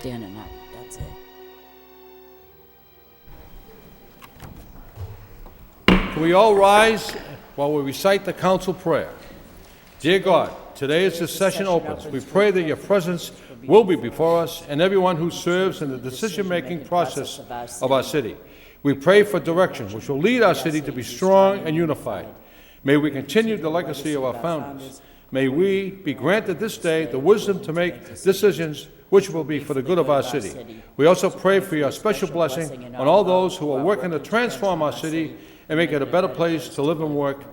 Dan and I, that's it. Can we all rise while we recite the council prayer? Dear God, today as this session opens, we pray that your presence will be before us and everyone who serves in the decision-making process of our city. We pray for direction, which will lead our city to be strong and unified. May we continue the legacy of our founders. May we be granted this day the wisdom to make decisions which will be for the good of our city. We also pray for your special blessing on all those who are working to transform our city and make it a better place to live and work.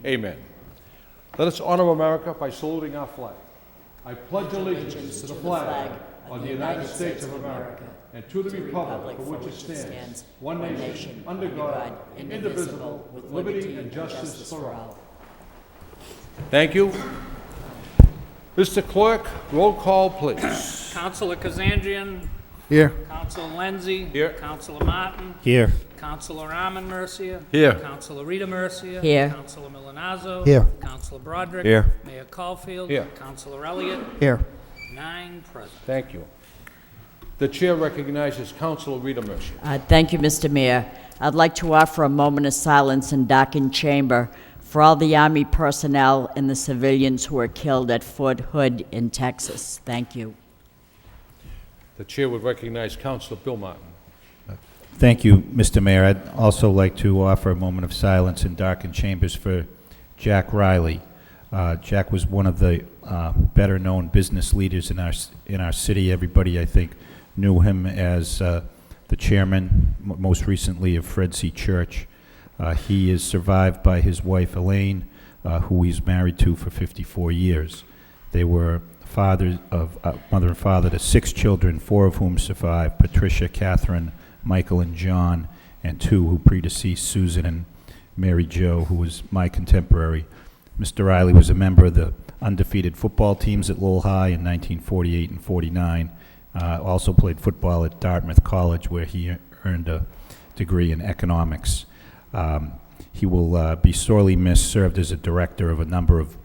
Amen. Let us honor America by saluting our flag. I pledge allegiance to the flag of the United States of America and to the republic for which it stands, one nation, under God, indivisible, with liberty and justice for all. Thank you. Mr. Clerk, roll call, please. Councilor Kazandrian. Here. Councilor Lenzi. Here. Councilor Martin. Here. Councilor Armin Mercia. Here. Councilor Rita Mercia. Here. Councilor Milanazzo. Here. Councilor Broderick. Here. Mayor Caulfield. Here. Councilor Elliott. Here. 9 present. Thank you. The chair recognizes Councilor Rita Mercia. Thank you, Mr. Mayor. I'd like to offer a moment of silence in darkened chamber for all the Army personnel and the civilians who were killed at Fort Hood in Texas. Thank you. The chair would recognize Councilor Bill Martin. Thank you, Mr. Mayor. I'd also like to offer a moment of silence in darkened chambers for Jack Riley. Jack was one of the better-known business leaders in our city. Everybody, I think, knew him as the chairman, most recently, of Fred C. Church. He is survived by his wife, Elaine, who he's married to for 54 years. They were mother and father to 6 children, 4 of whom survived: Patricia, Catherine, Michael, and John, and 2 who predeceased, Susan and Mary Jo, who was my contemporary. Mr. Riley was a member of the undefeated football teams at Lowell High in 1948 and 49. Also played football at Dartmouth College, where he earned a degree in economics. He will be sorely missed. Served as a director of a number of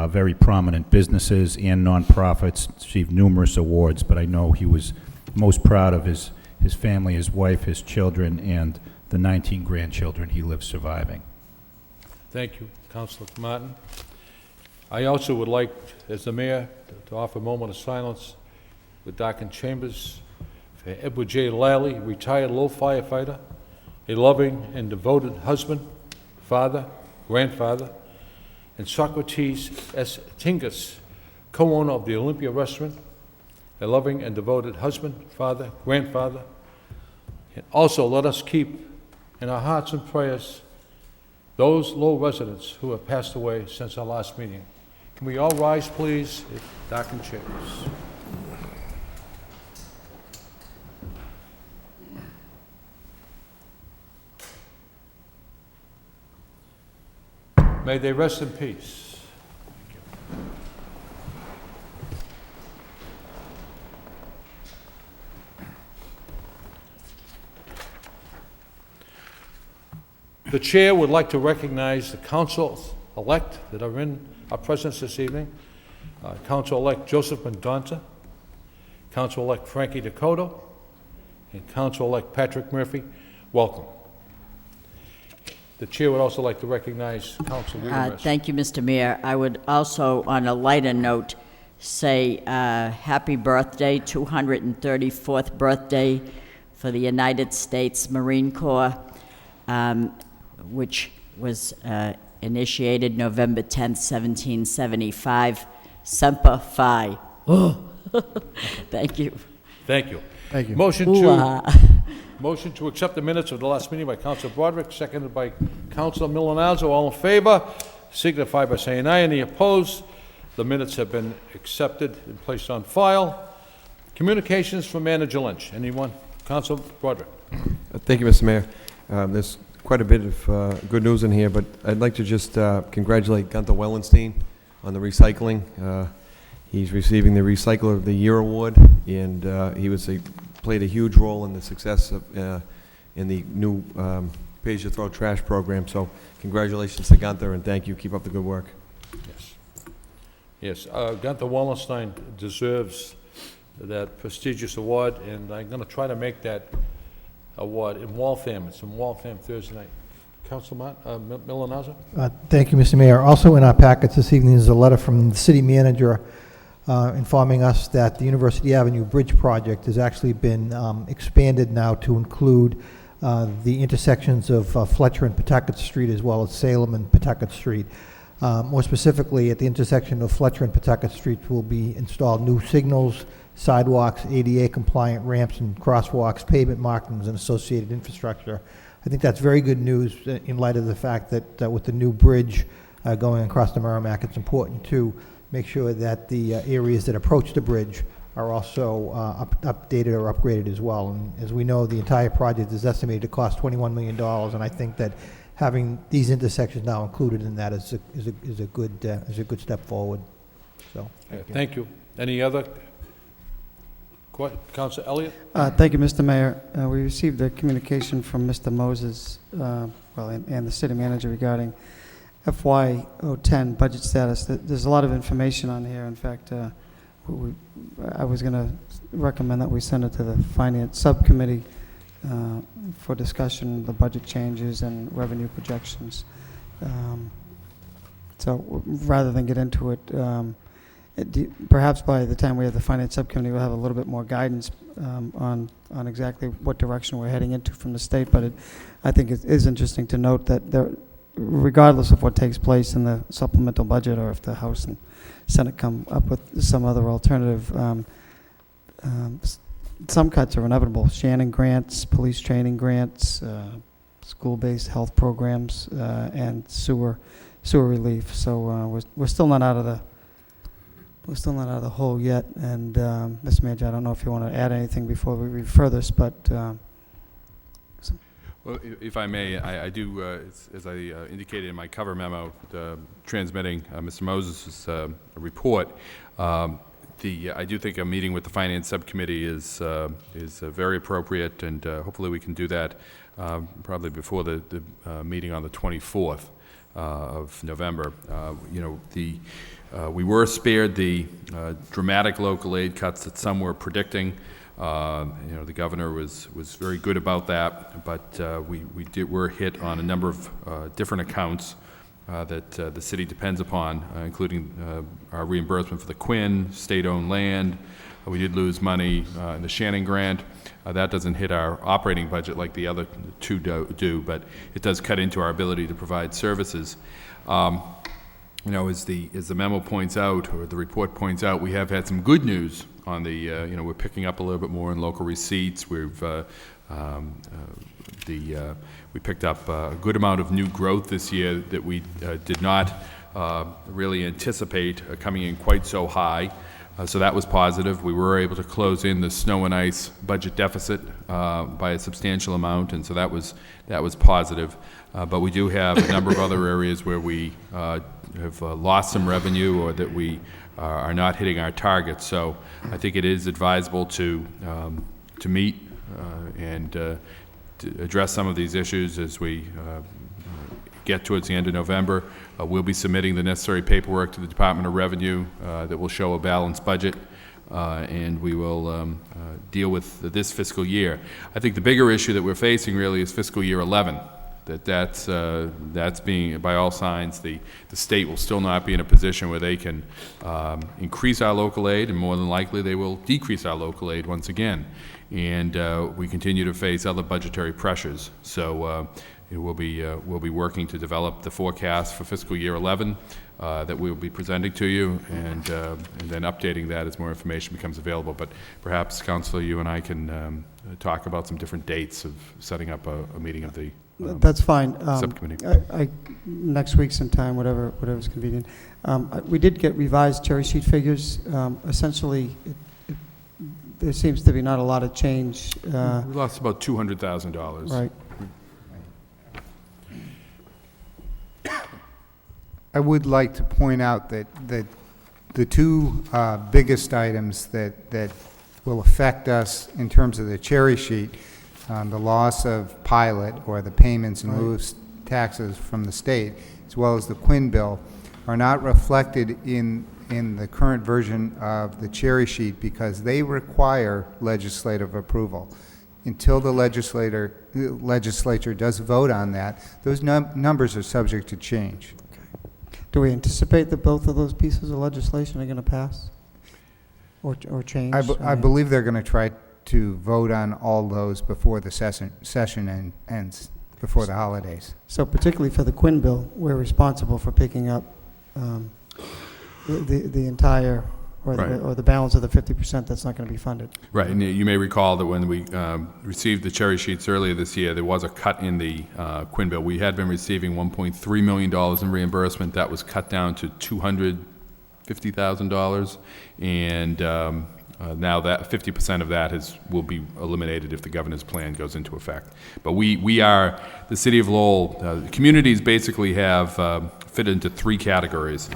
very prominent businesses and nonprofits, received numerous awards, but I know he was most proud of his family, his wife, his children, and the 19 grandchildren he lives surviving. Thank you, Councilor Martin. I also would like, as the mayor, to offer a moment of silence with darkened chambers for Edward J. Lally, retired Lowell firefighter, a loving and devoted husband, father, grandfather, and Socrates S. Tingus, co-owner of the Olympia Restaurant, a loving and devoted husband, father, grandfather. And also let us keep in our hearts and prayers those Lowell residents who have passed away since our last meeting. Can we all rise, please, at darkened chambers? May they rest in peace. The chair would like to recognize the council-elect that are in our presence this evening. Council-elect Joseph Mendonca, Council-elect Frankie Dakota, and Council-elect Patrick Murphy. Welcome. The chair would also like to recognize Council Rita. Thank you, Mr. Mayor. I would also, on a lighter note, say happy birthday, 234th birthday for the United States Marine Corps, which was initiated November 10th, 1775. Semper Fi. Oh. Thank you. Thank you. Thank you. Motion to accept the minutes of the last meeting by Councilor Broderick, seconded by Councilor Milanazzo. All in favor, signify by saying aye. Any opposed? The minutes have been accepted and placed on file. Communications from Manager Lynch. Anyone? Councilor Broderick. Thank you, Mr. Mayor. There's quite a bit of good news in here, but I'd like to just congratulate Gunther Wellenstein on the recycling. He's receiving the Recycler of the Year award, and he played a huge role in the success of in the new pay-as-you-throw trash program. So congratulations to Gunther, and thank you. Keep up the good work. Yes. Yes, Gunther Wallenstein deserves that prestigious award, and I'm going to try to make that award in Waltham. It's in Waltham Thursday night. Councilman Milonazo? Thank you, Mr. Mayor. Also in our packets this evening is a letter from the city manager informing us that the University Avenue Bridge project has actually been expanded now to include the intersections of Fletcher and Pawtucket Street, as well as Salem and Pawtucket Street. More specifically, at the intersection of Fletcher and Pawtucket Streets will be installed new signals, sidewalks, ADA-compliant ramps and crosswalks, pavement markings, and associated infrastructure. I think that's very good news in light of the fact that with the new bridge going across the Merrimack, it's important to make sure that the areas that approach the bridge are also updated or upgraded as well. And as we know, the entire project is estimated to cost $21 million, and I think that having these intersections now included in that is a good step forward. So, Thank you. Any other? Councilor Elliott? Thank you, Mr. Mayor. We received a communication from Mr. Moses, and the city manager regarding FY010 budget status. There's a lot of information on here. In fact, I was going to recommend that we send it to the Finance Subcommittee for discussion, the budget changes and revenue projections. So rather than get into it, perhaps by the time we have the Finance Subcommittee, we'll have a little bit more guidance on exactly what direction we're heading into from the state. But I think it is interesting to note that regardless of what takes place in the supplemental budget, or if the House and Senate come up with some other alternative, some cuts are inevitable. Shannon grants, police training grants, school-based health programs, and sewer relief. So we're still not out of the hole yet. And Mr. Manager, I don't know if you want to add anything before we refer this, but. Well, if I may, I do, as I indicated in my cover memo, transmitting Mr. Moses' report. I do think a meeting with the Finance Subcommittee is very appropriate, and hopefully we can do that probably before the meeting on the 24th of November. We were spared the dramatic local aid cuts that some were predicting. The governor was very good about that, but we're hit on a number of different accounts that the city depends upon, including our reimbursement for the Quinn, state-owned land. We did lose money in the Shannon grant. That doesn't hit our operating budget like the other two do, but it does cut into our ability to provide services. As the memo points out, or the report points out, we have had some good news on the, we're picking up a little bit more in local receipts. We picked up a good amount of new growth this year that we did not really anticipate coming in quite so high. So that was positive. We were able to close in the snow and ice budget deficit by a substantial amount, and so that was positive. But we do have a number of other areas where we have lost some revenue, or that we are not hitting our targets. So I think it is advisable to meet and to address some of these issues as we get towards the end of November. We'll be submitting the necessary paperwork to the Department of Revenue that will show a balanced budget, and we will deal with this fiscal year. I think the bigger issue that we're facing really is fiscal year 11. That's being, by all signs, the state will still not be in a position where they can increase our local aid, and more than likely they will decrease our local aid once again. And we continue to face other budgetary pressures. So we'll be working to develop the forecast for fiscal year 11 that we will be presenting to you, and then updating that as more information becomes available. But perhaps, Councilor, you and I can talk about some different dates of setting up a meeting of the That's fine. subcommittee. Next week sometime, whatever's convenient. We did get revised cherry sheet figures. Essentially, there seems to be not a lot of change. We lost about $200,000. Right. I would like to point out that the two biggest items that will affect us in terms of the cherry sheet, the loss of pilot, or the payments in lieu of taxes from the state, as well as the Quinn bill, are not reflected in in the current version of the cherry sheet because they require legislative approval. Until the legislature does vote on that, those numbers are subject to change. Do we anticipate that both of those pieces of legislation are going to pass or change? I believe they're going to try to vote on all those before the session ends, before the holidays. So particularly for the Quinn bill, we're responsible for picking up the entire, or the balance of the 50% that's not going to be funded. Right, and you may recall that when we received the cherry sheets earlier this year, there was a cut in the Quinn bill. We had been receiving $1.3 million in reimbursement. That was cut down to $250,000, and now that 50% of that will be eliminated if the governor's plan goes into effect. But we are, the city of Lowell, communities basically have fit into three categories.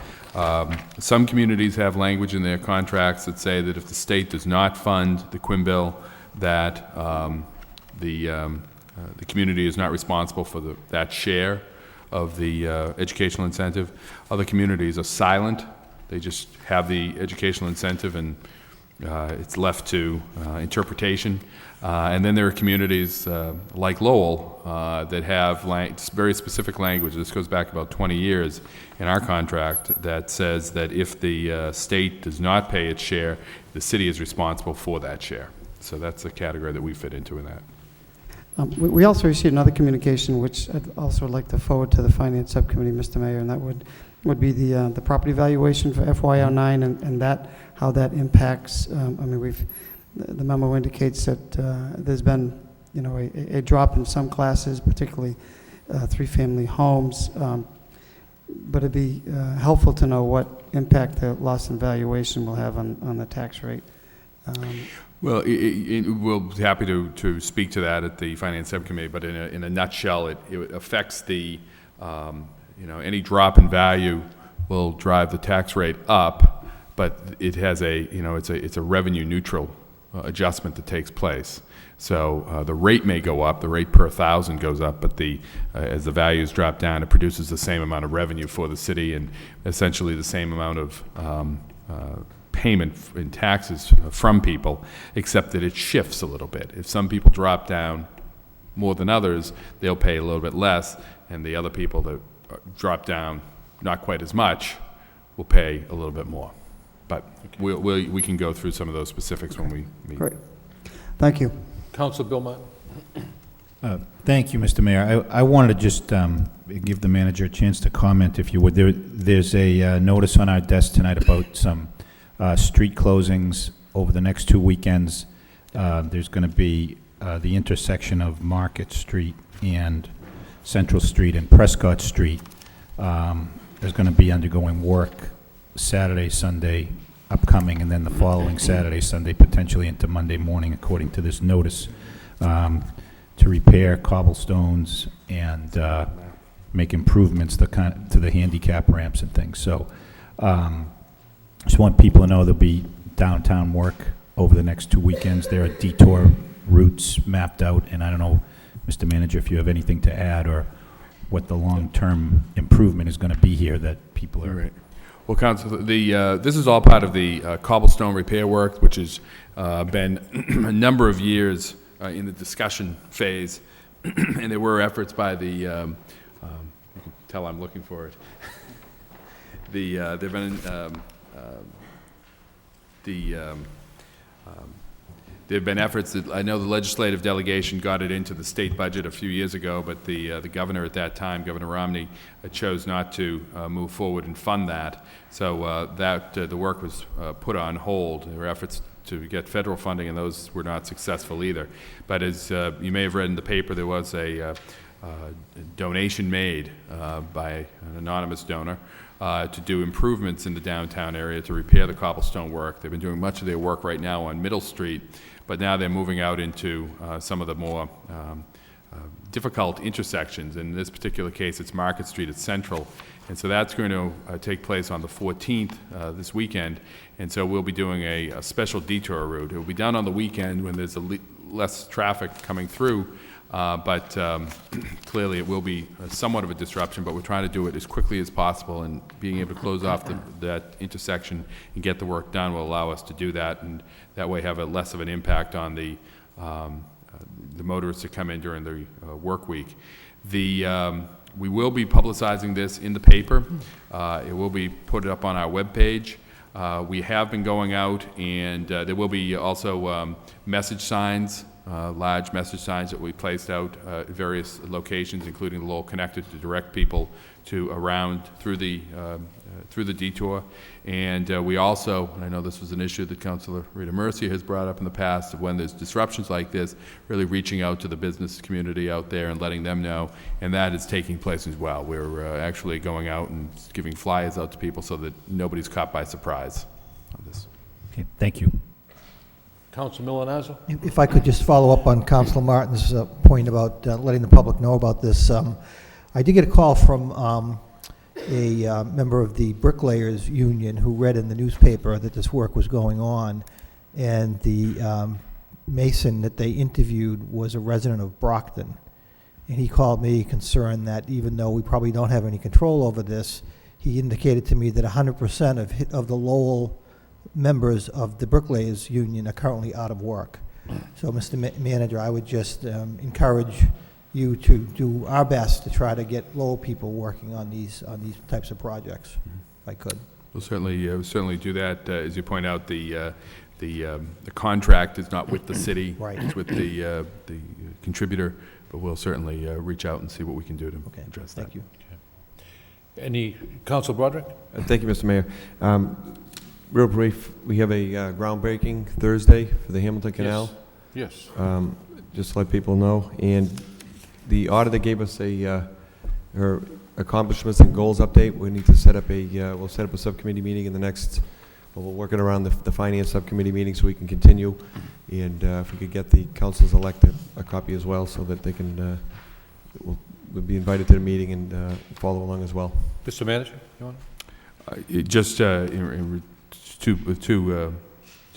Some communities have language in their contracts that say that if the state does not fund the Quinn bill, that the community is not responsible for that share of the educational incentive. Other communities are silent. They just have the educational incentive and it's left to interpretation. And then there are communities like Lowell that have very specific language. This goes back about 20 years in our contract that says that if the state does not pay its share, the city is responsible for that share. So that's the category that we fit into in that. We also received another communication, which I'd also like to forward to the Finance Subcommittee, Mr. Mayor, and that would be the property valuation for FY09 and how that impacts. The memo indicates that there's been, a drop in some classes, particularly three-family homes. But it'd be helpful to know what impact the loss in valuation will have on the tax rate. Well, we'll be happy to speak to that at the Finance Subcommittee, but in a nutshell, it affects the, any drop in value will drive the tax rate up, but it has it's a revenue neutral adjustment that takes place. So the rate may go up, the rate per 1,000 goes up, but as the values drop down, it produces the same amount of revenue for the city and essentially the same amount of payment in taxes from people, except that it shifts a little bit. If some people drop down more than others, they'll pay a little bit less, and the other people that drop down not quite as much will pay a little bit more. But we can go through some of those specifics when we meet. Great. Thank you. Councilor Bill Martin. Thank you, Mr. Mayor. I wanted to just give the manager a chance to comment, if you would. There's a notice on our desk tonight about some street closings over the next 2 weekends. There's going to be the intersection of Market Street and Central Street and Prescott Street. There's going to be undergoing work Saturday, Sunday, upcoming, and then the following Saturday, Sunday, potentially into Monday morning, according to this notice, to repair cobblestones and make improvements to the handicap ramps and things. So just want people to know there'll be downtown work over the next 2 weekends. There are detour routes mapped out, and I don't know, Mr. Manager, if you have anything to add or what the long-term improvement is going to be here that people are... Right. Well, Council, this is all part of the cobblestone repair work, which has been a number of years in the discussion phase, and there were efforts by the, you can tell I'm looking for it. There've been there have been efforts that I know the legislative delegation got it into the state budget a few years ago, but the governor at that time, Governor Romney, chose not to move forward and fund that. So the work was put on hold. There were efforts to get federal funding, and those were not successful either. But as you may have read in the paper, there was a donation made by an anonymous donor to do improvements in the downtown area to repair the cobblestone work. They've been doing much of their work right now on Middle Street, but now they're moving out into some of the more difficult intersections. In this particular case, it's Market Street at Central, and so that's going to take place on the 14th this weekend, and so we'll be doing a special detour route. It will be done on the weekend when there's less traffic coming through, But clearly, it will be somewhat of a disruption, but we're trying to do it as quickly as possible, and being able to close off that intersection and get the work done will allow us to do that, and that way have a less of an impact on the motorists that come in during the work week. We will be publicizing this in the paper. It will be put up on our webpage. We have been going out, and there will be also message signs, large message signs that we placed out at various locations, including the Lowell Connector, to direct people to around through the detour. And we also, and I know this was an issue that Councilor Rita Mercier has brought up in the past, of when there's disruptions like this, really reaching out to the business community out there and letting them know, and that is taking place as well. We're actually going out and giving flyers out to people so that nobody's caught by surprise on this. Okay, thank you. Councilor Milonazo? If I could just follow up on Councilor Martin's point about letting the public know about this. I did get a call from a member of the Bricklayers Union who read in the newspaper that this work was going on, and the mason that they interviewed was a resident of Brockton. And he called me concerned that even though we probably don't have any control over this, he indicated to me that 100% of the Lowell members of the Bricklayers Union are currently out of work. So, Mr. Manager, I would just encourage you to do our best to try to get Lowell people working on these types of projects, if I could. We'll certainly do that. As you point out, the contract is not with the city. Right. It's with the contributor, but we'll certainly reach out and see what we can do to address that. Thank you. Any, Councilor Broderick? Thank you, Mr. Mayor. Real brief, we have a groundbreaking Thursday for the Hamilton Canal. Yes. Just to let people know. And the auditor gave us her accomplishments and goals update. We need to set up we'll set up a subcommittee meeting in the next, well, we're working around the finance subcommittee meeting so we can continue. And if we could get the councils-elect a copy as well so that they can, we'll be invited to the meeting and follow along as well. Mr. Manager, you want Just to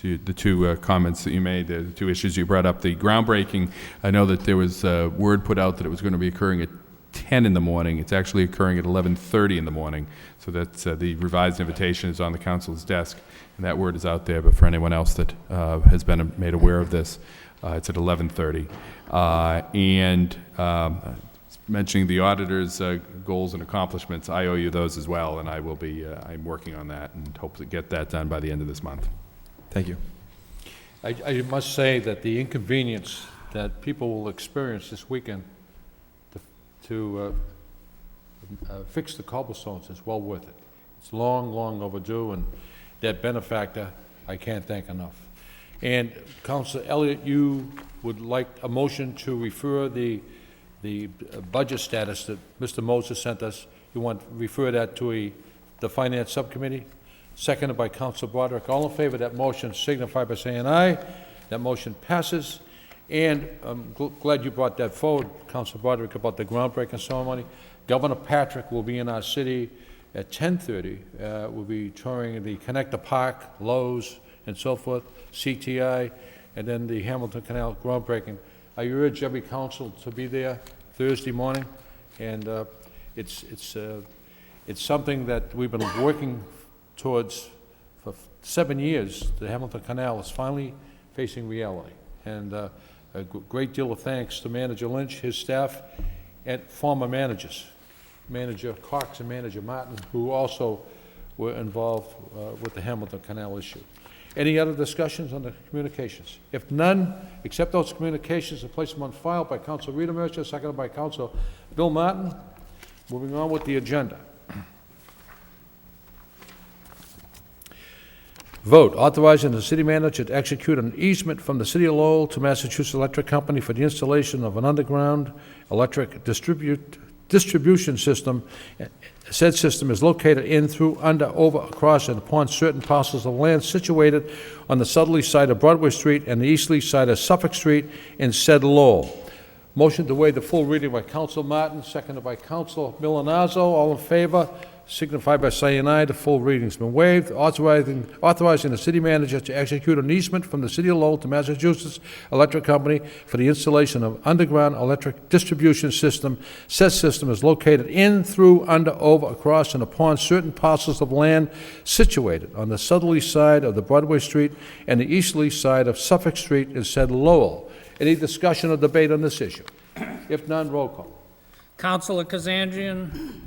the two comments that you made, the two issues you brought up, the groundbreaking, I know that there was word put out that it was going to be occurring at 10 in the morning. It's actually occurring at 11:30 in the morning. So that's the revised invitation is on the council's desk, and that word is out there. But for anyone else that has been made aware of this, it's at 11:30. Mentioning the auditor's goals and accomplishments, I owe you those as well, and I will be, I'm working on that and hope to get that done by the end of this month. Thank you. I must say that the inconvenience that people will experience this weekend to fix the cobblestones is well worth it. It's long, long overdue, and that benefactor, I can't thank enough. And Councilor Elliott, you would like a motion to refer the budget status that Mr. Moses sent us, you want to refer that to the Finance Subcommittee? Seconded by Councilor Broderick. All in favor of that motion signify by saying aye. That motion passes. And I'm glad you brought that forward, Councilor Broderick, about the groundbreaking ceremony. Governor Patrick will be in our city at 10:30. We'll be touring the Connector Park, Lowe's, and so forth, CTI, and then the Hamilton Canal groundbreaking. I urge every council to be there Thursday morning, and it's something that we've been working towards for 7 years. The Hamilton Canal is finally facing reality, and a great deal of thanks to Manager Lynch, his staff, and former managers, Manager Cox and Manager Martin, who also were involved with the Hamilton Canal issue. Any other discussions on the communications? If none, accept those communications and place them on file by Councilor Rita Mercer, seconded by Councilor Bill Martin. Moving on with the agenda. Vote authorizing the city manager to execute an easement from the City of Lowell to Massachusetts Electric Company for the installation of an underground electric distribution system. Said system is located in, through, under, over, across, and upon certain parcels of land situated on the southerly side of Broadway Street and the easterly side of Suffolk Street in said Lowell. Motion to waive the full reading by Counsel Martin, seconded by Counsel Milonazo. All in favor signify by saying aye. The full reading's been waived. Authorizing the city manager to execute an easement from the City of Lowell to Massachusetts Electric Company for the installation of underground electric distribution system. Said system is located in, through, under, over, across, and upon certain parcels of land situated on the southerly side of the Broadway Street and the easterly side of Suffolk Street in said Lowell. Any discussion or debate on this issue? If none, roll call. Councilor Kazandrian.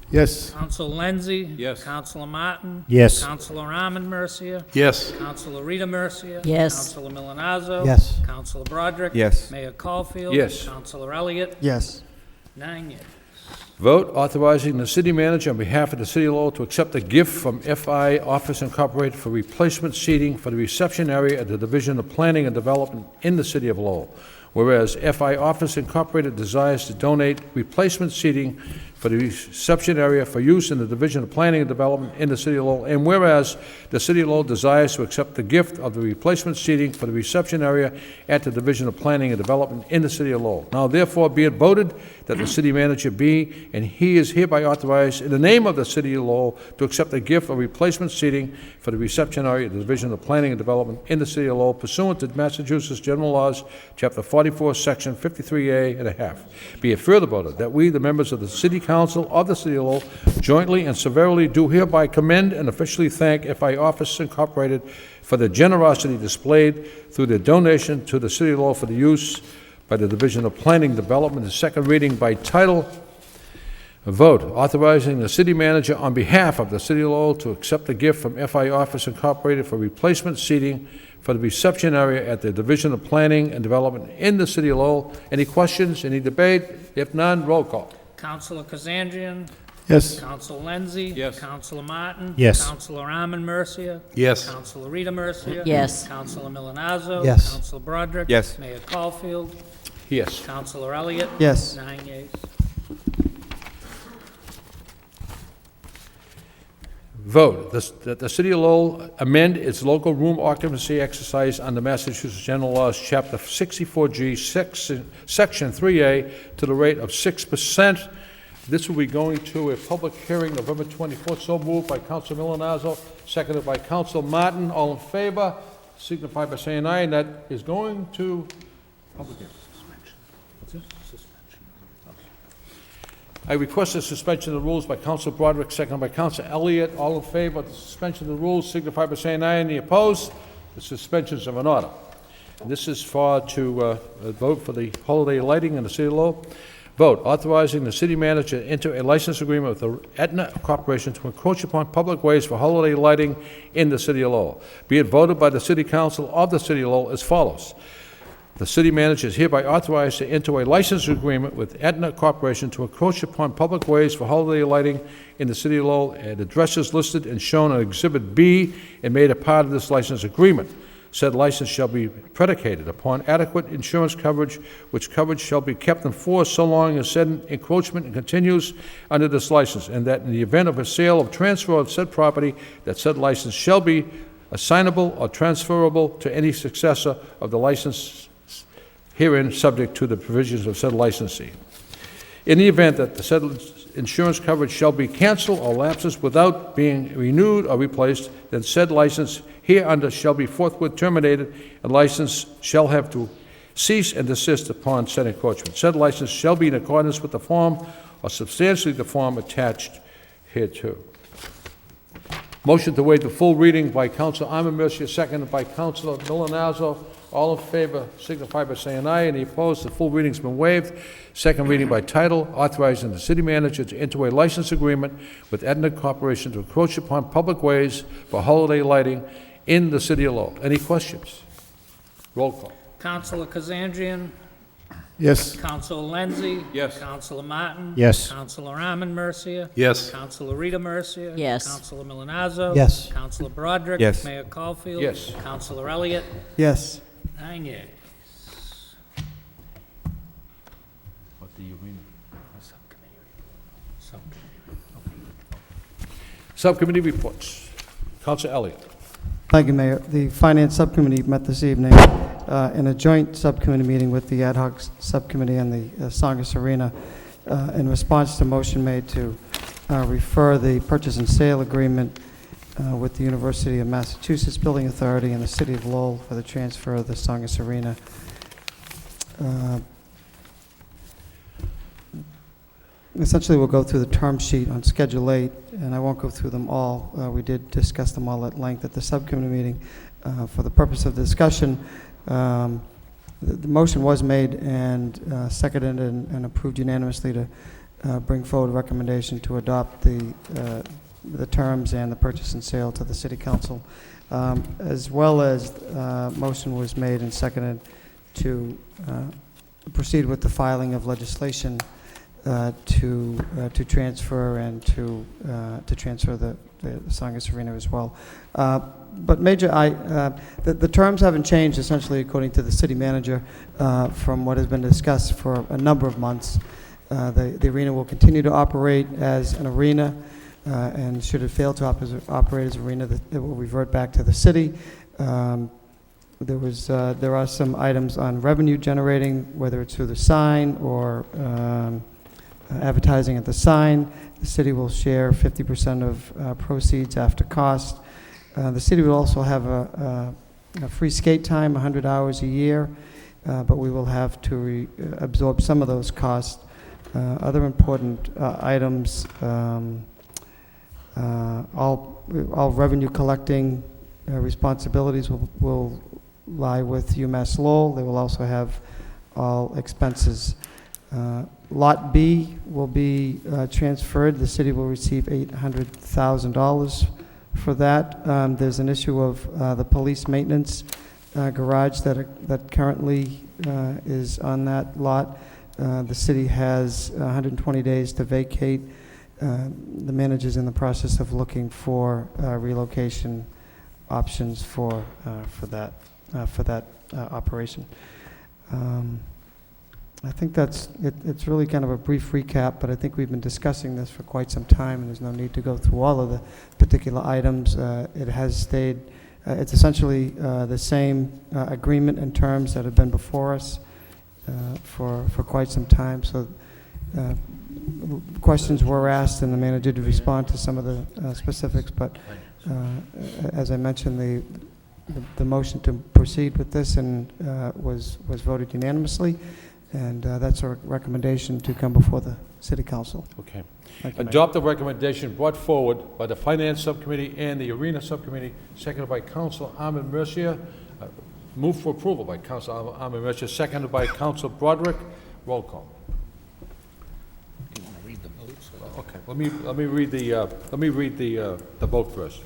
Yes. Councilor Lenzi. Yes. Councilor Martin. Yes. Councilor Arman Mercia. Yes. Councilor Rita Mercia. Yes. Councilor Milonazo. Yes. Councilor Broderick. Yes. Mayor Caulfield. Yes. Councilor Elliott. Yes. 9 yeas. Vote authorizing the city manager on behalf of the City of Lowell to accept a gift from FI Office Incorporated for replacement seating for the reception area at the Division of Planning and Development in the City of Lowell. Whereas FI Office Incorporated desires to donate replacement seating for the reception area for use in the Division of Planning and Development in the City of Lowell. And whereas the City of Lowell desires to accept the gift of the replacement seating for the reception area at the Division of Planning and Development in the City of Lowell. Now therefore be it voted that the city manager be, and he is hereby authorized in the name of the City of Lowell to accept the gift of replacement seating for the reception area at the Division of Planning and Development in the City of Lowell pursuant to Massachusetts General Laws, Chapter 44, Section 53A and a half. Be it further voted that we, the members of the City Council of the City of Lowell, jointly and severally do hereby commend and officially thank FI Office Incorporated for the generosity displayed through their donation to the City of Lowell for the use by the Division of Planning and Development. The second reading by title. A vote authorizing the city manager on behalf of the City of Lowell to accept a gift from FI Office Incorporated for replacement seating for the reception area at the Division of Planning and Development in the City of Lowell. Any questions, any debate? If none, roll call. Councilor Kazandrian. Yes. Councilor Lenzi. Yes. Councilor Martin. Yes. Councilor Arman Mercia. Yes. Councilor Rita Mercia. Yes. Councilor Milonazo. Yes. Councilor Broderick. Yes. Mayor Caulfield. Yes. Councilor Elliott. Yes. 9 yeas. Vote that the City of Lowell amend its local room occupancy exercise under Massachusetts General Laws, Chapter 64G, Section 3A, to the rate of 6%. This will be going to a public hearing November 24th. So moved by Council Milonazo, seconded by Council Martin. All in favor, signify by saying aye. And that is going to public hearing. What's this? I request a suspension of the rules by Council Broderick, seconded by Council Elliott. All in favor of the suspension of the rules, signify by saying aye. Any opposed? The suspensions are in order. And this is to vote for the holiday lighting in the City of Lowell. Vote authorizing the city manager to enter a license agreement with the Aetna Corporation to encroach upon public ways for holiday lighting in the City of Lowell. Be it voted by the City Council of the City of Lowell as follows. The city manager is hereby authorized to enter a license agreement with Aetna Corporation to encroach upon public ways for holiday lighting in the City of Lowell at addresses listed and shown on Exhibit B and made a part of this license agreement. Said license shall be predicated upon adequate insurance coverage, which coverage shall be kept in force so long as said encroachment continues under this license, and that in the event of a sale or transfer of said property, that said license shall be assignable or transferable to any successor of the license herein, subject to the provisions of said licensee. In the event that the said insurance coverage shall be canceled or lapses without being renewed or replaced, then said license hereunder shall be forthwith terminated, and license shall have to cease and desist upon said encroachment. Said license shall be in accordance with the form or substantially the form attached hereto. Motion to waive the full reading by Councilor Arman Mercia, seconded by Councilor Milonazo. All in favor signify by saying aye. Any opposed? The full reading's been waived. Second reading by title, authorizing the city manager to enter a license agreement with Aetna Corporation to encroach upon public ways for holiday lighting in the City of Lowell. Any questions? Roll call. Councilor Kazandrian. Yes. Councilor Lenzi. Yes. Councilor Martin. Yes. Councilor Arman Mercia. Yes. Councilor Rita Mercia. Yes. Councilor Milonazo. Yes. Councilor Broderick. Yes. Mayor Caulfield. Yes. Councilor Elliott. Yes. 9 yeas. What do you mean? Subcommittee reports. Councilor Elliott. Thank you, Mayor. The Finance Subcommittee met this evening in a joint subcommittee meeting with the ad hoc subcommittee and the Songus Arena, in response to motion made to refer the purchase and sale agreement with the University of Massachusetts Building Authority and the City of Lowell for the transfer of the Songus Arena. Essentially, we'll go through the term sheet on Schedule 8, and I won't go through them all. We did discuss them all at length at the subcommittee meeting. For the purpose of discussion, the motion was made and seconded and approved unanimously to bring forward a recommendation to adopt the terms and the purchase and sale to the City Council, as well as motion was made and seconded to proceed with the filing of legislation to transfer and to transfer the Songus Arena as well. But the terms haven't changed essentially according to the city manager from what has been discussed for a number of months. The arena will continue to operate as an arena, and should it fail to operate as an arena, it will revert back to the city. There are some items on revenue generating, whether it's through the sign or advertising at the sign. The city will share 50% of proceeds after cost. The city will also have a free skate time, 100 hours a year, but we will have to absorb some of those costs. Other important items, all revenue collecting responsibilities will lie with UMass Lowell. They will also have all expenses. Lot B will be transferred. The city will receive $800,000 for that. There's an issue of the police maintenance garage that currently is on that lot. The city has 120 days to vacate. The manager's in the process of looking for relocation options for that operation. I think that's it. It's really kind of a brief recap, but I think we've been discussing this for quite some time, and there's no need to go through all of the particular items. It has stayed, it's essentially the same agreement and terms that have been before us for quite some time. So questions were asked, and the manager did respond to some of the specifics, but as I mentioned, the motion to proceed with this and was voted unanimously. And that's our recommendation to come before the City Council. Okay. Thank you, Mayor. Adopt the recommendation brought forward by the Finance Subcommittee and the Arena Subcommittee, seconded by Council Armin Mercier. Move for approval by Council Armin Mercier, seconded by Council Broderick. Roll call. You want to read the votes? Okay, let me read the vote first.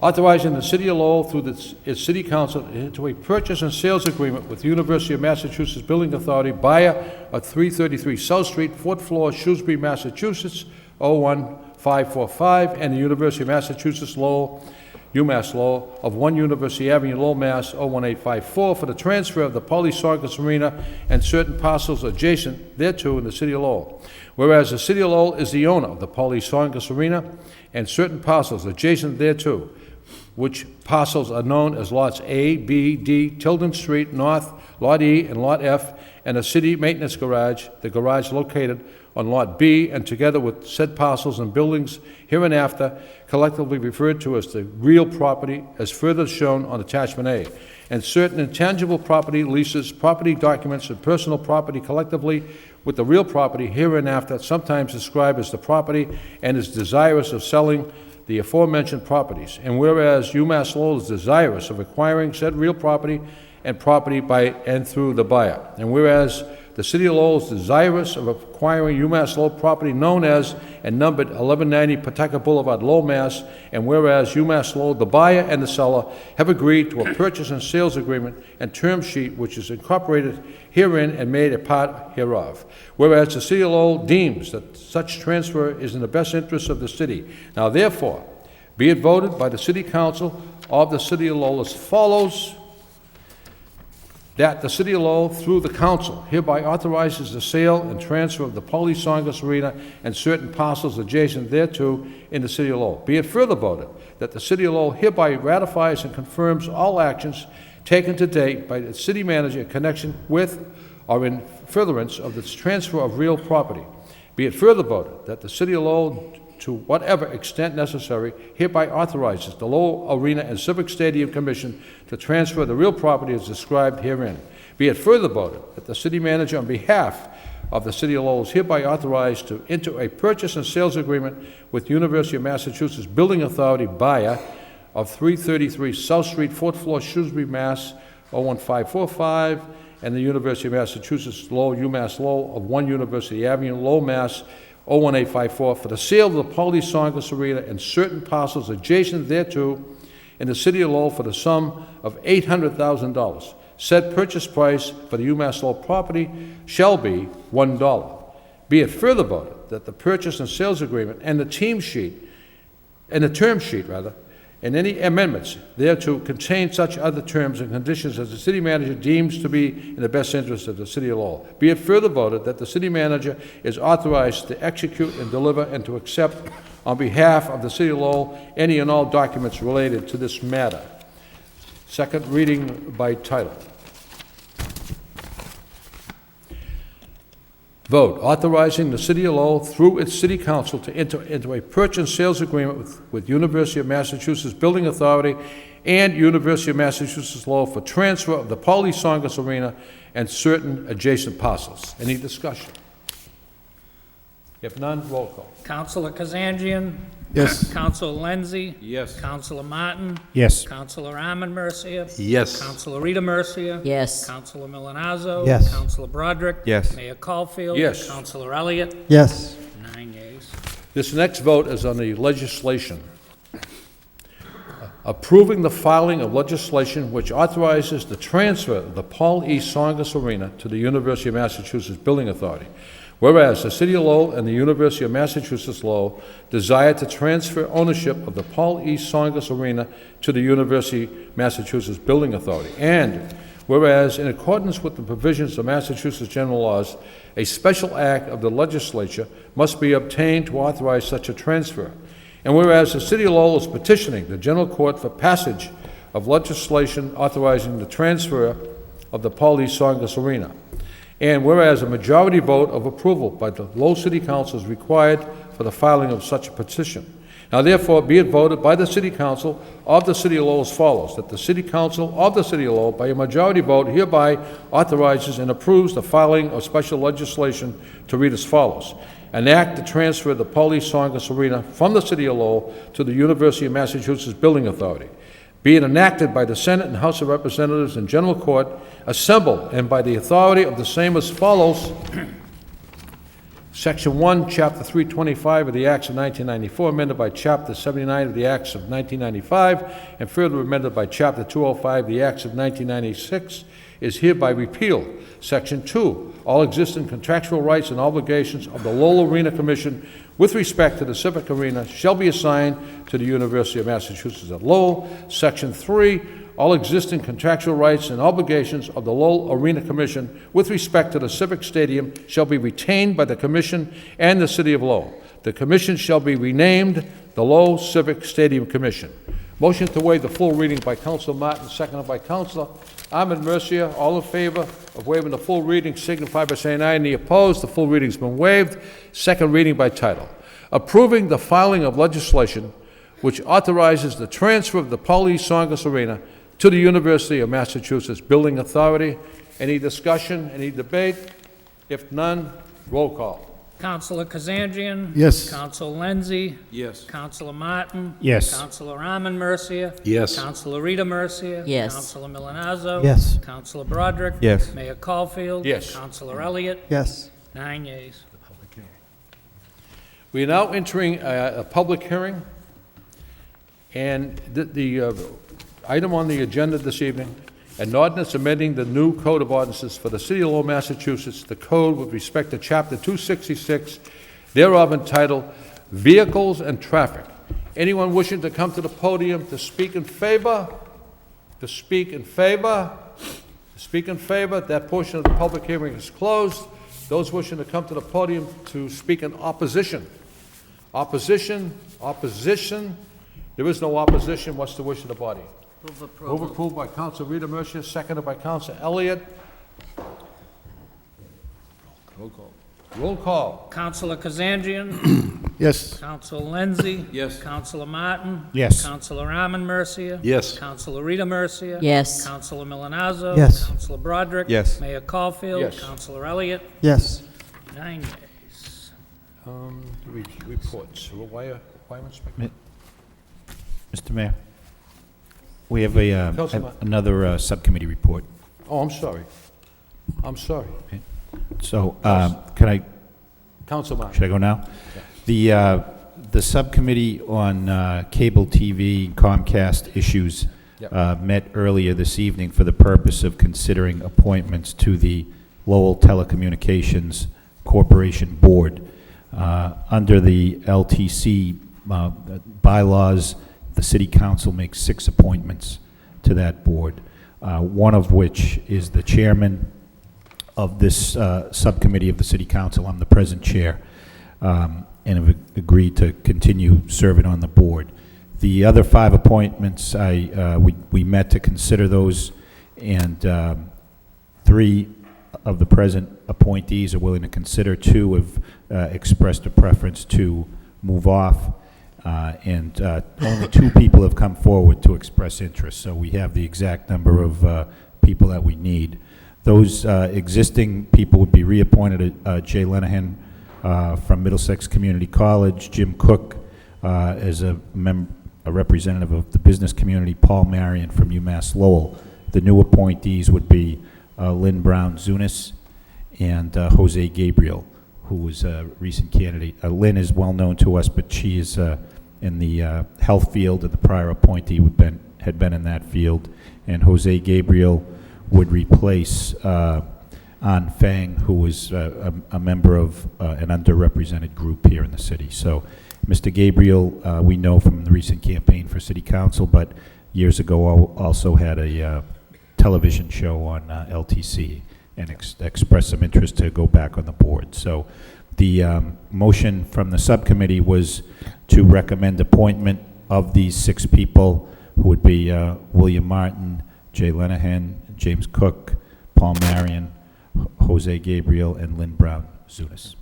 Authorizing the City of Lowell through its City Council into a purchase and sales agreement with the University of Massachusetts Building Authority, buyer of 333 South Street, 4th floor, Shrewsbury, Massachusetts, 01545, and the University of Massachusetts Lowell, UMass Lowell, of 1 University Avenue, Lowell, Mass. 01854, for the transfer of the Songus Arena and certain parcels adjacent thereto in the City of Lowell. Whereas the City of Lowell is the owner of the Songus Arena and certain parcels adjacent thereto, which parcels are known as lots A, B, D, Tilden Street North, Lot E, and Lot F, and a city maintenance garage, the garage located on Lot B, and together with said parcels and buildings hereinafter collectively referred to as the real property, as further shown on Attachment A, and certain intangible property, leases, property documents, and personal property collectively with the real property hereinafter sometimes described as the property, and is desirous of selling the aforementioned properties. And whereas UMass Lowell is desirous of acquiring said real property and property by and through the buyer. And whereas the City of Lowell is desirous of acquiring UMass Lowell property known as and numbered 1190 Pawtucket Boulevard, Lowell, Mass. And whereas UMass Lowell, the buyer and the seller, have agreed to a purchase and sales agreement and term sheet which is incorporated herein and made a part hereof. Whereas the City of Lowell deems that such transfer is in the best interest of the city. Now therefore, be it voted by the City Council of the City of Lowell as follows: that the City of Lowell, through the council, hereby authorizes the sale and transfer of the Songus Arena and certain parcels adjacent thereto in the City of Lowell. Be it further voted that the City of Lowell hereby ratifies and confirms all actions taken to date by the city manager in connection with or in furtherance of the transfer of real property. Be it further voted that the city of Lowell, to whatever extent necessary, hereby authorizes the Lowell Arena and Civic Stadium Commission to transfer the real property as described herein. Be it further voted that the city manager on behalf of the city of Lowell is hereby authorized to enter a purchase and sales agreement with University of Massachusetts Building Authority buyer of 333 South Street, 4th floor, Shrewsbury, Mass. 01545, and the University of Massachusetts Lowell, UMass Lowell, of 1 University Avenue, Lowell, Mass. 01854, for the sale of the Paul E. Songus Arena and certain parcels adjacent thereto in the city of Lowell for the sum of $800,000. Said purchase price for the UMass Lowell property shall be $1. Be it further voted that the purchase and sales agreement and the term sheet, and any amendments thereto contain such other terms and conditions as the city manager deems to be in the best interest of the city of Lowell. Be it further voted that the city manager is authorized to execute and deliver and to accept on behalf of the city of Lowell any and all documents related to this matter. Second reading by title. Vote authorizing the city of Lowell through its city council to enter into a purchase and sales agreement with University of Massachusetts Building Authority and University of Massachusetts Lowell for transfer of the Paul E. Songus Arena and certain adjacent parcels. Any discussion? If none, roll call. Councilor Kazanjian? Yes. Councilor Lenzi? Yes. Councilor Martin? Yes. Councilor Arman Mercia? Yes. Councilor Rita Mercia? Yes. Councilor Milonazo? Yes. Councilor Broderick? Yes. Mayor Caulfield? Yes. Councilor Elliott? Yes. 9 yeas. This next vote is on the legislation. Approving the filing of legislation which authorizes the transfer of the Paul E. Songus Arena to the University of Massachusetts Building Authority. Whereas the City of Lowell and the University of Massachusetts Lowell desire to transfer ownership of the Paul E. Songus Arena to the University of Massachusetts Building Authority. And whereas in accordance with the provisions of Massachusetts general laws, a special act of the legislature must be obtained to authorize such a transfer. And whereas the City of Lowell is petitioning the general court for passage of legislation authorizing the transfer of the Paul E. Songus Arena. And whereas a majority vote of approval by the Lowell City Council is required for the filing of such a petition. Now therefore be it voted by the City Council of the City of Lowell as follows, that the City Council of the City of Lowell by a majority vote hereby authorizes and approves the filing of special legislation to read as follows. An act to transfer the Paul E. Songus Arena from the City of Lowell to the University of Massachusetts Building Authority. Be it enacted by the Senate and House of Representatives and General Court, assembled, and by the authority of the same as follows. Section 1, Chapter 325 of the Acts of 1994, amended by Chapter 79 of the Acts of 1995, and further amended by Chapter 205 of the Acts of 1996, is hereby repealed. Section 2, all existing contractual rights and obligations of the Lowell Arena Commission with respect to the Civic Arena shall be assigned to the University of Massachusetts at Lowell. Section 3, all existing contractual rights and obligations of the Lowell Arena Commission with respect to the Civic Stadium shall be retained by the Commission and the City of Lowell. The Commission shall be renamed the Lowell Civic Stadium Commission. Motion to waive the full reading by Councilor Martin, seconded by Councilor Arman Mercia. All in favor of waiving the full reading signify by saying aye. Any opposed? The full reading's been waived. Second reading by title. Approving the filing of legislation which authorizes the transfer of the Paul E. Songus Arena to the University of Massachusetts Building Authority. Any discussion? Any debate? If none, roll call. Councilor Kazanjian? Yes. Councilor Lenzi? Yes. Councilor Martin? Yes. Councilor Arman Mercia? Yes. Councilor Rita Mercia? Yes. Councilor Milonazo? Yes. Councilor Broderick? Yes. Mayor Caulfield? Yes. Councilor Elliott? Yes. 9 yeas. We are now entering a public hearing, and the item on the agenda this evening, an ordinance amending the new Code of Ordinances for the City of Lowell, Massachusetts, the code with respect to Chapter 266, thereof entitled Vehicles and Traffic. Anyone wishing to come to the podium to speak in favor? To speak in favor? To speak in favor? That portion of the public hearing is closed. Those wishing to come to the podium to speak in opposition? Opposition? Opposition? There is no opposition. What's the wish of the body? Move Move approval. approved by Counsel Rita Mercia, seconded by Counsel Elliott. Roll call. Roll call. Counselor Kazanjian. Yes. Counselor Lenzi. Yes. Counselor Martin. Yes. Counselor Arman Mercia. Yes. Counselor Rita Mercia. Yes. Counselor Milonazo. Yes. Counselor Broderick. Yes. Mayor Caulfield. Yes. Counselor Elliott. Yes. 9 yeas. Reports. Wire inspector. Mr. Mayor, we have a, Councilman. another subcommittee report. Oh, I'm sorry. I'm sorry. So, can I, Counsel Martin. should I go now? The subcommittee on cable TV, Comcast issues Yep. met earlier this evening for the purpose of considering appointments to the Lowell Telecommunications Corporation Board. Under the LTC bylaws, the city council makes 6 appointments to that board, one of which is the chairman of this subcommittee of the city council. I'm the present chair, and have agreed to continue serving on the board. The other 5 appointments, we met to consider those, and 3 of the present appointees are willing to consider. 2 have expressed a preference to move off, and only 2 people have come forward to express interest, so we have the exact number of people that we need. Those existing people would be reappointed, Jay Lenahan from Middlesex Community College, Jim Cook as a representative of the business community, Paul Marion from UMass Lowell. The new appointees would be Lynn Brown Zunis and Jose Gabriel, who was a recent candidate. Lynn is well known to us, but she is in the health field, and the prior appointee had been in that field. And Jose Gabriel would replace An Fang, who was a member of an underrepresented group here in the city. So Mr. Gabriel, we know from the recent campaign for city council, but years ago also had a television show on LTC and expressed some interest to go back on the board. So the motion from the subcommittee was to recommend appointment of these 6 people, who would be William Martin, Jay Lenahan, James Cook, Paul Marion, Jose Gabriel, and Lynn Brown Zunis.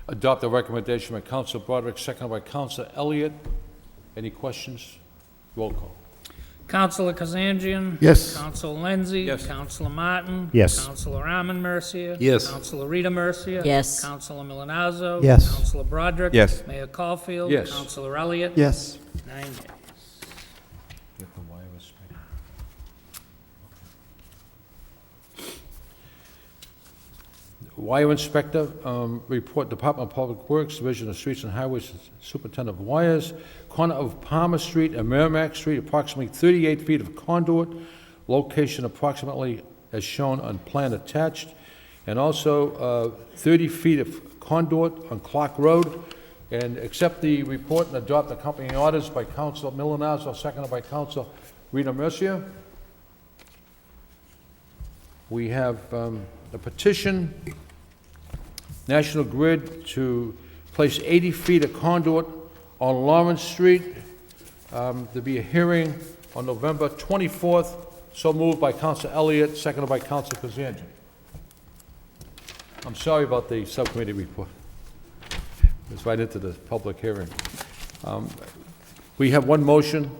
Adopt the recommendation by Counsel Broderick, seconded by Counsel Elliott. Any questions? Roll call. Counselor Kazanjian. Yes. Counselor Lenzi. Yes. Counselor Martin. Yes. Counselor Arman Mercia. Yes. Counselor Rita Mercia. Yes. Counselor Milonazo. Yes. Counselor Broderick. Yes. Mayor Caulfield. Yes. Counselor Elliott. Yes. 9 yeas. Get the wire inspector. Wire inspector, report Department of Public Works, Division of Streets and Highways, Superintendent of Wires, corner of Palmer Street and Merrimack Street, approximately 38 feet of conduit, location approximately as shown on plan attached, and also 30 feet of conduit on Clark Road, and accept the report and adopt the accompanying orders by Counsel Milonazo, seconded by Counsel Rita Mercia. We have a petition, National Grid, to place 80 feet of conduit on Lawrence Street. There'll be a hearing on November 24th. So moved by Counsel Elliott, seconded by Counsel Kazanjian. I'm sorry about the subcommittee report. It's right into the public hearing. We have one motion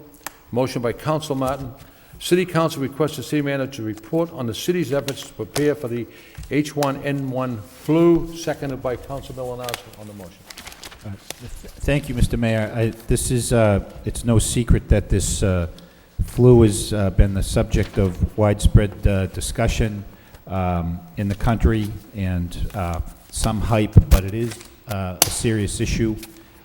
by Counsel Martin. City Council requests the city manager to report on the city's efforts to prepare for the H1N1 flu, seconded by Council Milonazo on the motion. Thank you, Mr. Mayor. This is, it's no secret that this flu has been the subject of widespread discussion in the country, and some hype, but it is a serious issue.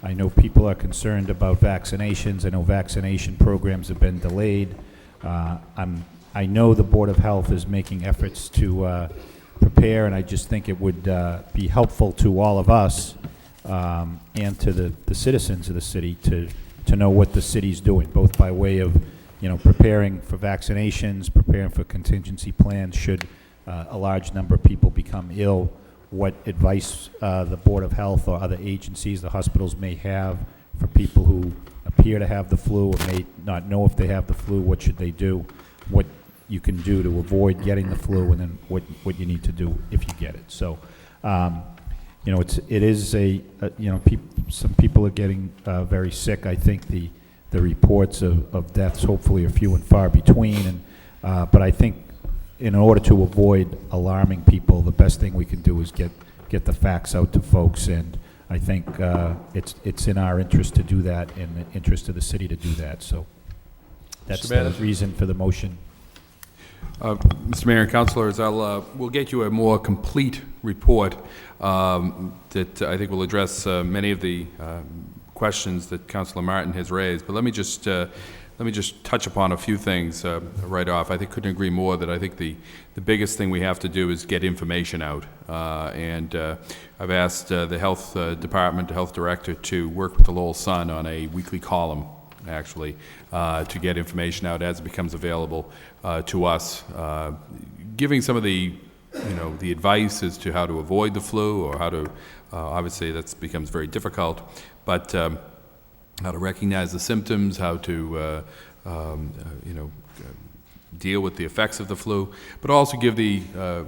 I know people are concerned about vaccinations. I know vaccination programs have been delayed. I know the Board of Health is making efforts to prepare, and I just think it would be helpful to all of us and to the citizens of the city to know what the city's doing, both by way of, preparing for vaccinations, preparing for contingency plans should a large number of people become ill, what advice the Board of Health or other agencies, the hospitals may have for people who appear to have the flu or may not know if they have the flu, what should they do, what you can do to avoid getting the flu, and then what you need to do if you get it. So, you know, it is you know, some people are getting very sick. I think the reports of deaths hopefully are few and far between, and but I think in order to avoid alarming people, the best thing we can do is get the facts out to folks, and I think it's in our interest to do that, in the interest of the city to do that. So that's the reason for the motion. Mr. Mayor and Councilors, we'll get you a more complete report that I think will address many of the questions that Councilor Martin has raised. But let me just touch upon a few things right off. I couldn't agree more that I think the biggest thing we have to do is get information out. And I've asked the Health Department, the Health Director, to work with the Lowell Sun on a weekly column, actually, to get information out as it becomes available to us, giving some of the, you know, the advice as to how to avoid the flu, or how to, obviously that becomes very difficult, but how to recognize the symptoms, how to, you know, deal with the effects of the flu, but also give the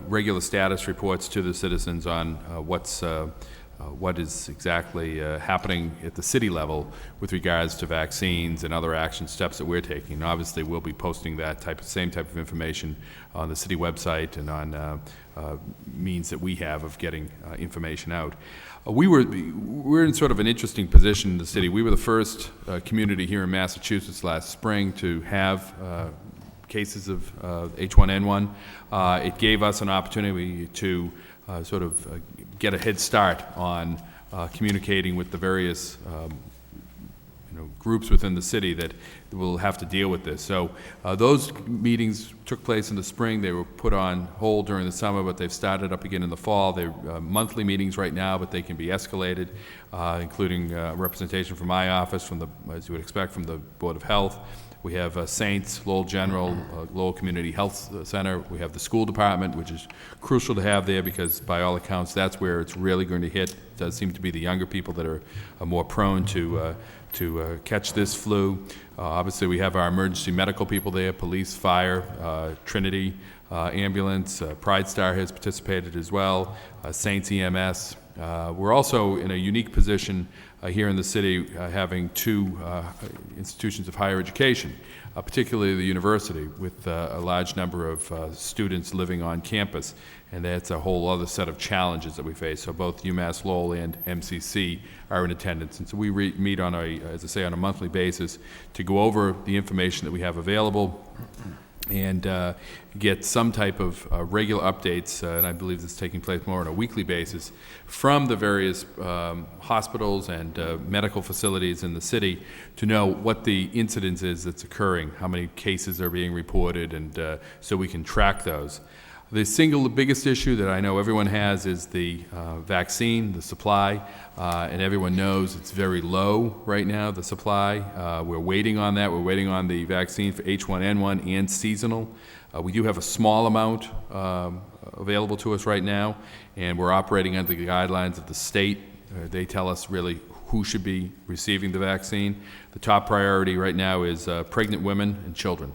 regular status reports to the citizens on what is exactly happening at the city level with regards to vaccines and other action steps that we're taking. And obviously, we'll be posting that same type of information on the city website and on means that we have of getting information out. We're in sort of an interesting position in the city. We were the first community here in Massachusetts last spring to have cases of H1N1. It gave us an opportunity to sort of get a head start on communicating with the various you know, groups within the city that will have to deal with this. So those meetings took place in the spring. They were put on hold during the summer, but they've started up again in the fall. They're monthly meetings right now, but they can be escalated, including representation from my office, from the, as you would expect, from the Board of Health. We have Saints, Lowell General, Lowell Community Health Center. We have the school department, which is crucial to have there because, by all accounts, that's where it's really going to hit. It does seem to be the younger people that are more prone to catch this flu. Obviously, we have our emergency medical people there, police, fire, Trinity, ambulance. Pride Star has participated as well, Saints EMS. We're also in a unique position here in the city, having two institutions of higher education, particularly the university, with a large number of students living on campus, and that's a whole other set of challenges that we face. So both UMass Lowell and MCC are in attendance, and so we meet on a, as I say, on a monthly basis to go over the information that we have available and get some type of regular updates, and I believe this is taking place more on a weekly basis, from the various hospitals and medical facilities in the city to know what the incidence is that's occurring, how many cases are being reported, and so we can track those. The single biggest issue that I know everyone has is the vaccine, the supply, and everyone knows it's very low right now, the supply. We're waiting on that. We're waiting on the vaccine for H1N1 and seasonal. We do have a small amount available to us right now, and we're operating under the guidelines of the state. They tell us really who should be receiving the vaccine. The top priority right now is pregnant women and children.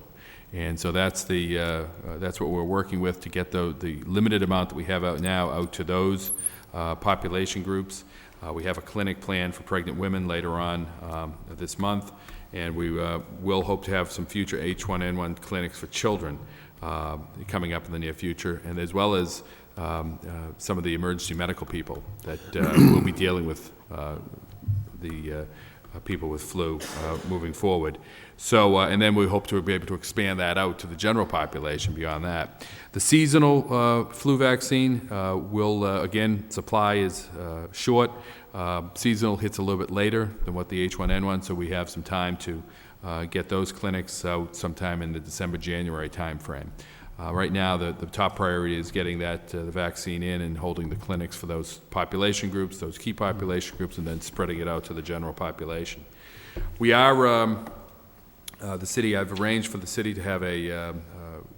And so that's what we're working with to get the limited amount that we have out now out to those population groups. We have a clinic planned for pregnant women later on this month, and we will hope to have some future H1N1 clinics for children coming up in the near future, and as well as some of the emergency medical people that will be dealing with the people with flu moving forward. So, and then we hope to be able to expand that out to the general population beyond that. The seasonal flu vaccine will, again, supply is short. Seasonal hits a little bit later than what the H1N1, so we have some time to get those clinics out sometime in the December-January time frame. Right now, the top priority is getting that the vaccine in and holding the clinics for those population groups, those key population groups, and then spreading it out to the general population. We are, the city, I've arranged for the city to have a,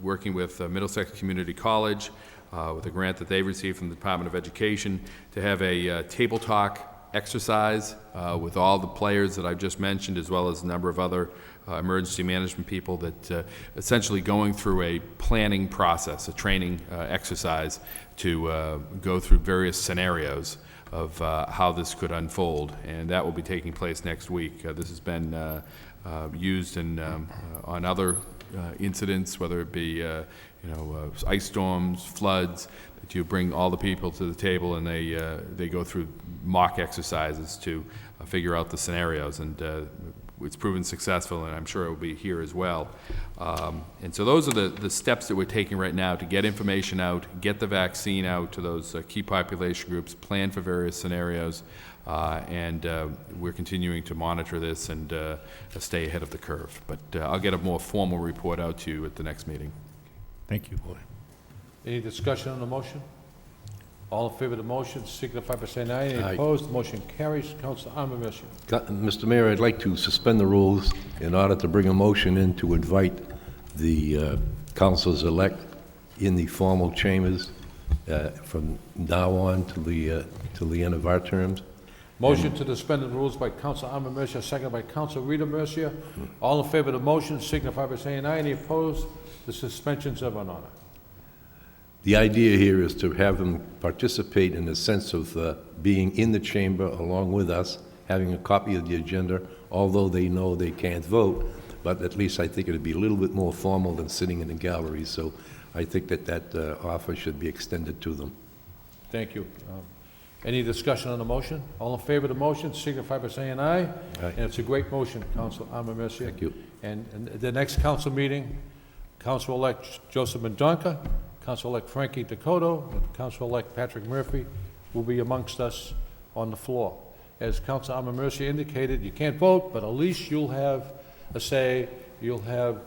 working with Middlesex Community College with a grant that they received from the Department of Education, to have a table talk exercise with all the players that I've just mentioned, as well as a number of other emergency management people, that essentially going through a planning process, a training exercise to go through various scenarios of how this could unfold, and that will be taking place next week. This has been used in, on other incidents, whether it be ice storms, floods, that you bring all the people to the table and they go through mock exercises to figure out the scenarios, and it's proven successful, and I'm sure it will be here as well. And so those are the steps that we're taking right now to get information out, get the vaccine out to those key population groups, plan for various scenarios, and we're continuing to monitor this and stay ahead of the curve. But I'll get a more formal report out to you at the next meeting. Thank you. Any discussion on the motion? All in favor of the motion signify by saying aye. Any Aye. opposed? The motion carries. Council Armitage. Mr. Mayor, I'd like to suspend the rules in order to bring a motion in to invite the councilors-elect in the formal chambers from now on till the end of our terms. Motion to suspend the rules by Council Alma Mercia, seconded by Council Rita Mercia. All in favor of the motion signify by saying aye. Any opposed? The suspensions are on order. The idea here is to have them participate in the sense of being in the chamber along with us, having a copy of the agenda, although they know they can't vote, but at least I think it'd be a little bit more formal than sitting in the gallery, so I think that offer should be extended to them. Thank you. Any discussion on the motion? All in favor of the motion signify by saying aye. Aye. And it's a great motion, Council Alma Mercia. Thank you. And the next council meeting, Council-elect Joseph Mendonca, Council-elect Frankie Dakota, and Council-elect Patrick Murphy will be amongst us on the floor. As Council Alma Mercia indicated, you can't vote, but at least you'll have a say, you'll have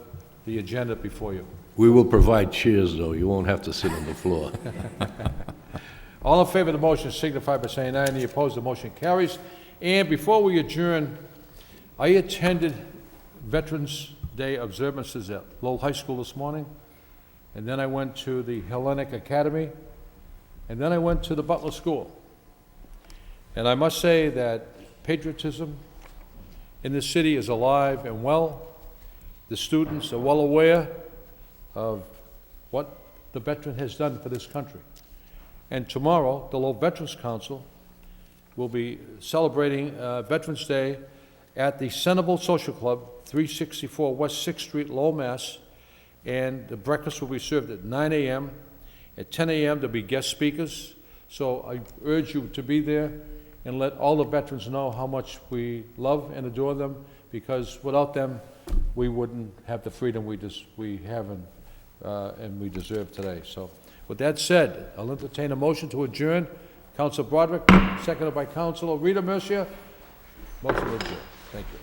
the agenda before you. We will provide chairs, though. You won't have to sit on the floor. All in favor of the motion signify by saying aye. Any opposed? The motion carries. And before we adjourn, I attended Veterans Day observances at Lowell High School this morning, and then I went to the Hellenic Academy, and then I went to the Butler School. And I must say that patriotism in this city is alive and well. The students are well aware of what the veteran has done for this country. And tomorrow, the Lowell Veterans Council will be celebrating Veterans Day at the Senable Social Club, 364 West 6th Street, Lowell, Mass. And the breakfast will be served at 9 a.m. At 10 a.m., there'll be guest speakers. So I urge you to be there and let all the veterans know how much we love and adore them, because without them, we wouldn't have the freedom we have and we deserve today. So with that said, I'll entertain a motion to adjourn. Council Broderick, seconded by Councilor Rita Mercia. Motion to adjourn. Thank you.